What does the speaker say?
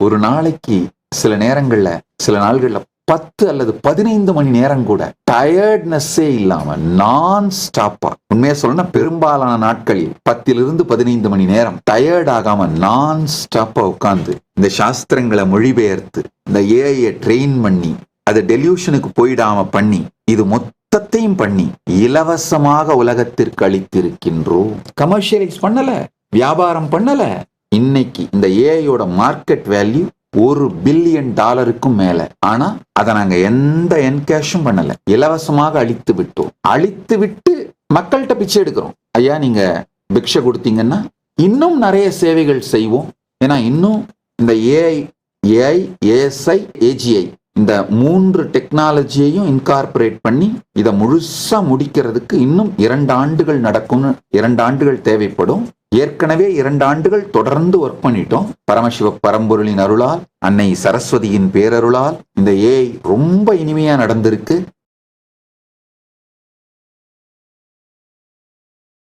ஒரு நாளைக்கு சில நேரங்கள்ல சில நாள்கள்ல 10 அல்லது 15 மணி நேரம் கூட டயர்ட்னஸே இல்லாம நான் ஸ்டாப்பா, உண்மையா சொல்லணும், பெரும்பாலான நாட்களில் 10 to 15 மணி நேரம் டயர்ட் ஆகாம நான் ஸ்டாப்பா உட்கார்ந்து இந்த சாஸ்திரங்களை மொழிபெயர்த்து இந்த ஏஐ ட்ரெயின் பண்ணி அதை டெலியூஷனுக்கு போயிடாம பண்ணி இது மொத்தத்தையும் பண்ணி இலவசமாக உலகத்திற்கு அளித்திருக்கின்றோம். கமர்ஷியலைஸ் பண்ணல, வியாபாரம் பண்ணல. இன்னைக்கு இந்த ஏஐயோட மார்க்கெட் வேல்யூ $1 பில்லியன் மேல. ஆனா அதை நாங்க எந்த என்கேஷும் பண்ணல, இலவசமாக அளித்து விட்டோம். அளித்து விட்டு மக்கள்கிட்ட பிச்சை எடுக்கிறோம். ஐயா நீங்க பிக்ஷை கொடுத்தீங்கன்னா இன்னும் நிறைய சேவைகள் செய்வோம். ஏன்னா இன்னும் இந்த ஏஐ, ஏஎஸ்ஐ, ஏஜிஐ இந்த 3 டெக்னாலஜியையும் இன்கார்பரேட் பண்ணி இதை முழுசா முடிக்கிறதுக்கு இன்னும் 2 ஆண்டுகள் நடக்கும்னு, 2 ஆண்டுகள் தேவைப்படும். ஏற்கனவே 2 ஆண்டுகள் தொடர்ந்து ஒர்க் பண்ணிட்டோம். பரமசிவ பரம்பொருளின் அருளால், அன்னை சரஸ்வதியின் பேரருளால் இந்த ஏஐ ரொம்ப இனிமையா நடந்திருக்கு.